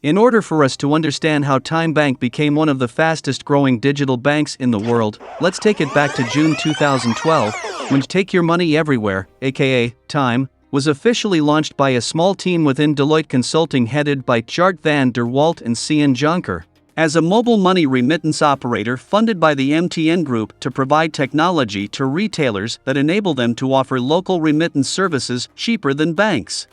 In order for us to understand how TymeBank became one of the fastest growing digital banks in the world, let's take it back to June 2012, when Take Your Money Everywhere, aka Tyme, was officially launched by a small team within Deloitte Consulting headed by Tjart van der Walt and Cian Jonker, as a mobile money remittance operator funded by the MTN Group to provide technology to retailers that enable them to offer local remittance services cheaper than banks.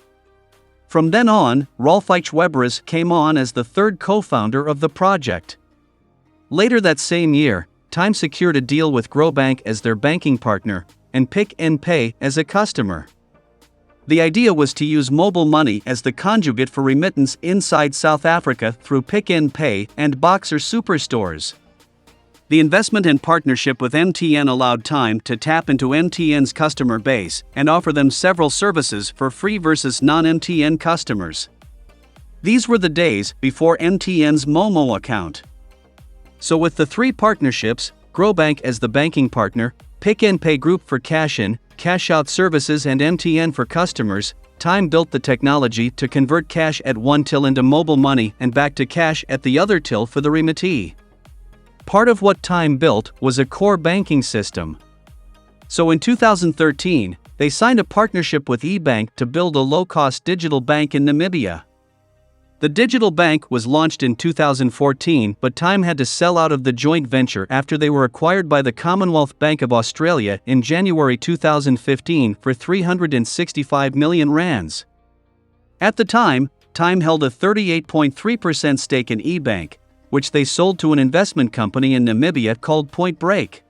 From then on, Rolf Weberes came on as the third co-founder of the project. Later that same year, Tyme secured a deal with Grobank as their banking partner, and Pick n Pay as a customer. The idea was to use mobile money as the conjugate for remittance inside South Africa through Pick n Pay and Boxer superstores. The investment and partnership with MTN allowed Tyme to tap into MTN's customer base and offer them several services for free versus non-MTN customers. These were the days before MTN's Momo account. So with the three partnerships, Grobank as the banking partner, Pick n Pay Group for cash-in, cash-out services and MTN for customers, Tyme built the technology to convert cash at one till into mobile money and back to cash at the other till for the remittee. Part of what Tyme built was a core banking system. So in 2013, they signed a partnership with eBank to build a low-cost digital bank in Namibia. The digital bank was launched in 2014, but Tyme had to sell out of the joint venture after they were acquired by the Commonwealth Bank of Australia in January 2015 for 365 million rands. At the time, Tyme held a 38.3% stake in eBank, which they sold to an investment company in Namibia called Point Break.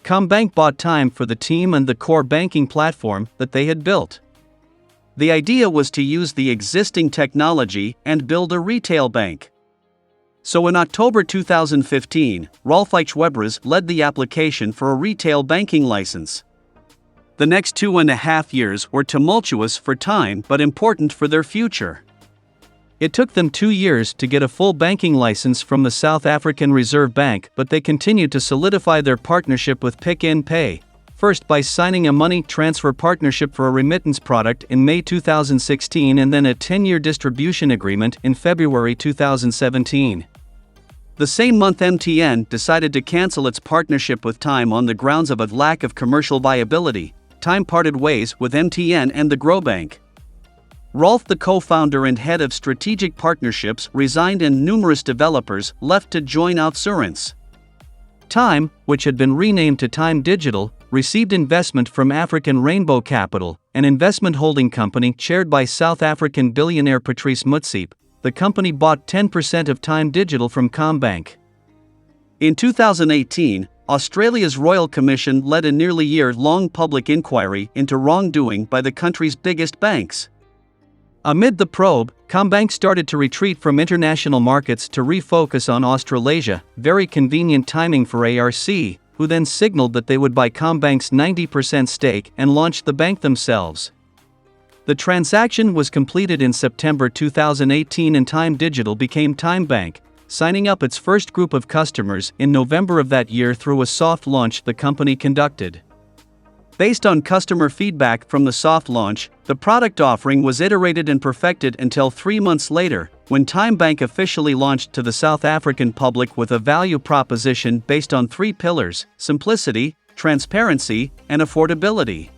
CommBank bought Tyme for the team and the core banking platform that they had built. The idea was to use the existing technology and build a retail bank. So in October 2015, Rolf Weberes led the application for a retail banking license. The next 2.5 years were tumultuous for Tyme but important for their future. It took them 2 years to get a full banking license from the South African Reserve Bank, but they continued to solidify their partnership with Pick n Pay, first by signing a money transfer partnership for a remittance product in May 2016 and then a 10-year distribution agreement in February 2017. The same month MTN decided to cancel its partnership with Tyme on the grounds of a lack of commercial viability. Tyme parted ways with MTN and the Grobank. Rolf, the co-founder and head of strategic partnerships, resigned and numerous developers left to join Outsurance. Tyme, which had been renamed to Tyme Digital, received investment from African Rainbow Capital, an investment holding company chaired by South African billionaire Patrice Motsepe. The company bought 10% of Tyme Digital from CommBank. In 2018, Australia's Royal Commission led a nearly year-long public inquiry into wrongdoing by the country's biggest banks. Amid the probe, CommBank started to retreat from international markets to refocus on Australasia, very convenient timing for ARC, who then signaled that they would buy CommBank's 90% stake and launch the bank themselves. The transaction was completed in September 2018 and Tyme Digital became TymeBank, signing up its first group of customers in November of that year through a soft launch the company conducted. Based on customer feedback from the soft launch, the product offering was iterated and perfected until 3 months later, when TymeBank officially launched to the South African public with a value proposition based on 3 pillars: simplicity, transparency, and affordability.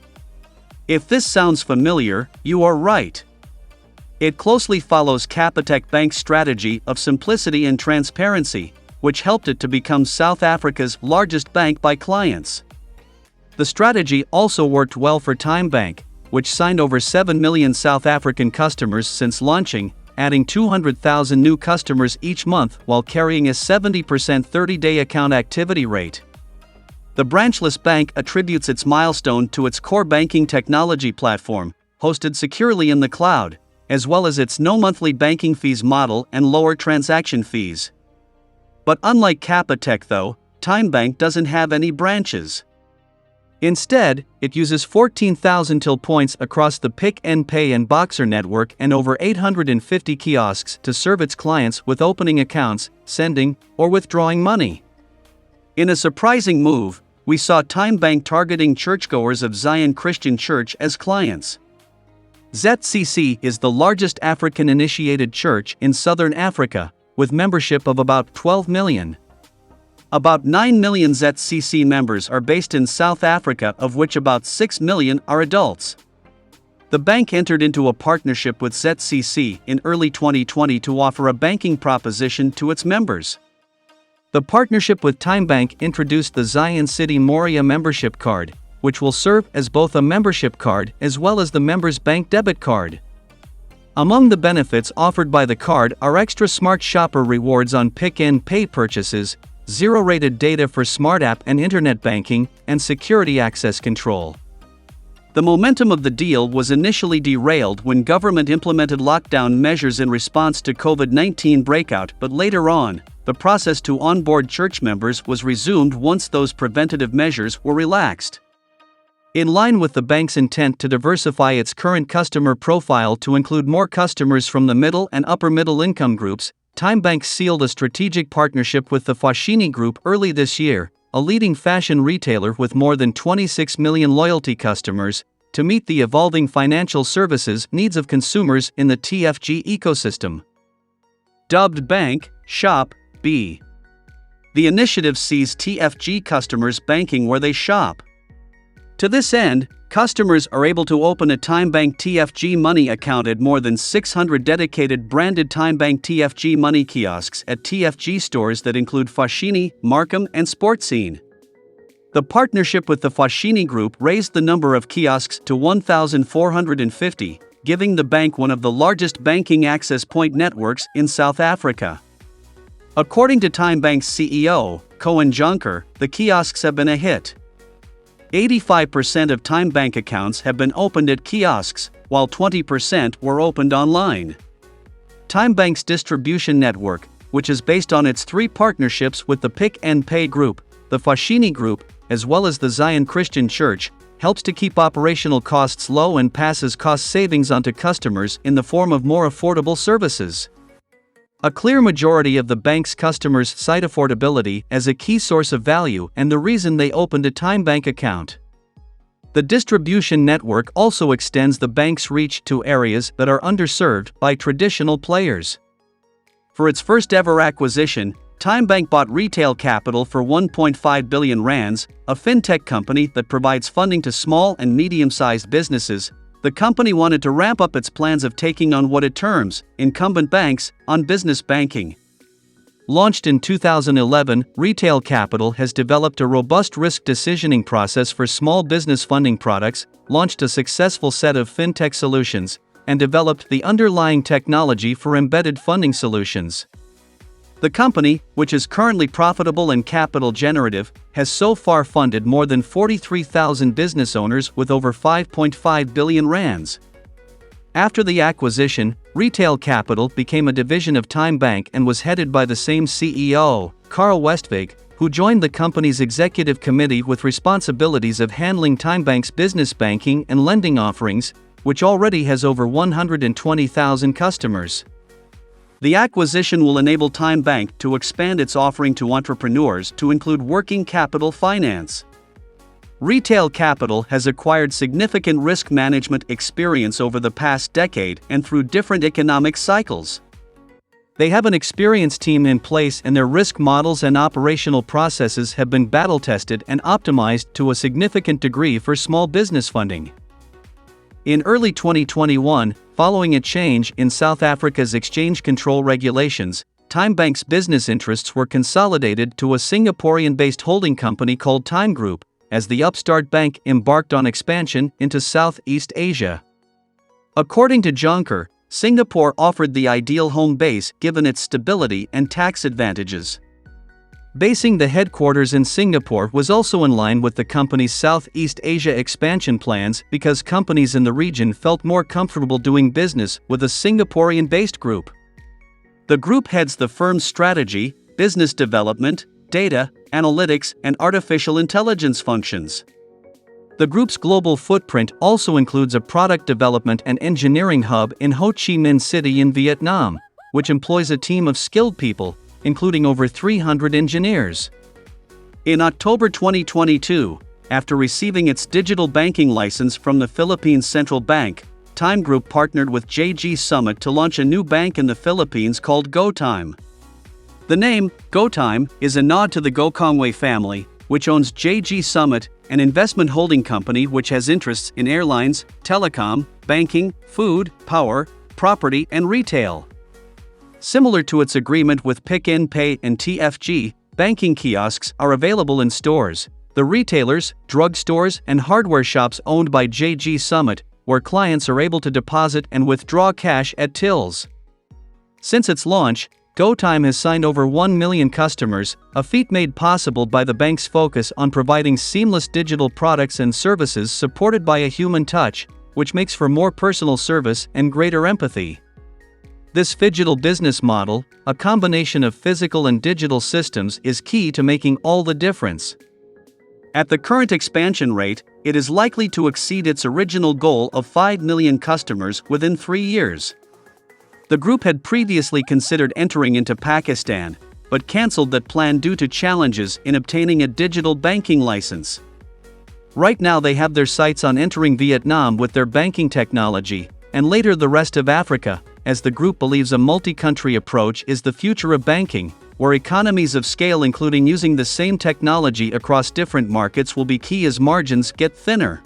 If this sounds familiar, you are right. It closely follows Capitec Bank's strategy of simplicity and transparency, which helped it to become South Africa's largest bank by clients. The strategy also worked well for TymeBank, which signed over 7 million South African customers since launching, adding 200,000 new customers each month while carrying a 70% 30-day account activity rate. The branchless bank attributes its milestone to its core banking technology platform, hosted securely in the cloud, as well as its no monthly banking fees model and lower transaction fees. But unlike Capitec though, TymeBank doesn't have any branches. Instead, it uses 14,000 till points across the Pick n Pay and Boxer network and over 850 kiosks to serve its clients with opening accounts, sending, or withdrawing money. In a surprising move, we saw TymeBank targeting churchgoers of Zion Christian Church as clients. ZCC is the largest African-initiated church in southern Africa, with membership of about 12 million. About 9 million ZCC members are based in South Africa, of which about 6 million are adults. The bank entered into a partnership with ZCC in early 2020 to offer a banking proposition to its members. The partnership with TymeBank introduced the Zion City Moria membership card, which will serve as both a membership card as well as the member's bank debit card. Among the benefits offered by the card are extra smart shopper rewards on pick and pay purchases, zero-rated data for smart app and internet banking, and security access control. The momentum of the deal was initially derailed when government implemented lockdown measures in response to COVID-19 breakout, but later on, the process to onboard church members was resumed once those preventative measures were relaxed. In line with the bank's intent to diversify its current customer profile to include more customers from the middle and upper middle income groups, TymeBank sealed a strategic partnership with the Foschini Group early this year, a leading fashion retailer with more than 26 million loyalty customers, to meet the evolving financial services needs of consumers in the TFG ecosystem. Dubbed Bank, Shop, B. The initiative sees TFG customers banking where they shop. To this end, customers are able to open a TymeBank TFG Money account at more than 600 dedicated branded TymeBank TFG Money kiosks at TFG stores that include Foschini, Markham, and Sportscene. The partnership with the Foschini Group raised the number of kiosks to 1,450, giving the bank one of the largest banking access point networks in South Africa. According to TymeBank's CEO, Cohen Jonker, the kiosks have been a hit. 85% of TymeBank accounts have been opened at kiosks, while 20% were opened online. TymeBank's distribution network, which is based on its three partnerships with the Pick and Pay Group, the Foschini Group, as well as the Zion Christian Church, helps to keep operational costs low and passes cost savings onto customers in the form of more affordable services. A clear majority of the bank's customers cite affordability as a key source of value and the reason they opened a TymeBank account. The distribution network also extends the bank's reach to areas that are underserved by traditional players. For its first ever acquisition, TymeBank bought Retail Capital for 1.5 billion rands, a fintech company that provides funding to small and medium-sized businesses. The company wanted to ramp up its plans of taking on what it terms incumbent banks on business banking. Launched in 2011, Retail Capital has developed a robust risk decisioning process for small business funding products, launched a successful set of fintech solutions, and developed the underlying technology for embedded funding solutions. The company, which is currently profitable and capital generative, has so far funded more than 43,000 business owners with over 5.5 billion rands. After the acquisition, Retail Capital became a division of TymeBank and was headed by the same CEO, Carl Westvig, who joined the company's executive committee with responsibilities of handling TymeBank's business banking and lending offerings, which already has over 120,000 customers. The acquisition will enable TymeBank to expand its offering to entrepreneurs to include working capital finance. Retail Capital has acquired significant risk management experience over the past decade and through different economic cycles. They have an experienced team in place and their risk models and operational processes have been battle-tested and optimized to a significant degree for small business funding. In early 2021, following a change in South Africa's exchange control regulations, TymeBank's business interests were consolidated to a Singaporean-based holding company called Tyme Group, as the upstart bank embarked on expansion into Southeast Asia. According to Jonker, Singapore offered the ideal home base given its stability and tax advantages. Basing the headquarters in Singapore was also in line with the company's Southeast Asia expansion plans because companies in the region felt more comfortable doing business with a Singaporean-based group. The group heads the firm's strategy, business development, data, analytics, and artificial intelligence functions. The group's global footprint also includes a product development and engineering hub in Ho Chi Minh City in Vietnam, which employs a team of skilled people, including over 300 engineers. In October 2022, after receiving its digital banking license from the Philippines Central Bank, Tyme Group partnered with JG Summit to launch a new bank in the Philippines called GoTyme. The name, GoTyme, is a nod to the Gokongwei family, which owns JG Summit, an investment holding company which has interests in airlines, telecom, banking, food, power, property, and retail. Similar to its agreement with Pick n Pay and TFG, banking kiosks are available in stores, the retailers, drugstores, and hardware shops owned by JG Summit, where clients are able to deposit and withdraw cash at tills. Since its launch, GoTyme has signed over 1 million customers, a feat made possible by the bank's focus on providing seamless digital products and services supported by a human touch, which makes for more personal service and greater empathy. This phygital business model, a combination of physical and digital systems, is key to making all the difference. At the current expansion rate, it is likely to exceed its original goal of 5 million customers within 3 years. The group had previously considered entering into Pakistan, but cancelled that plan due to challenges in obtaining a digital banking license. Right now they have their sights on entering Vietnam with their banking technology, and later the rest of Africa, as the group believes a multi-country approach is the future of banking, where economies of scale including using the same technology across different markets will be key as margins get thinner.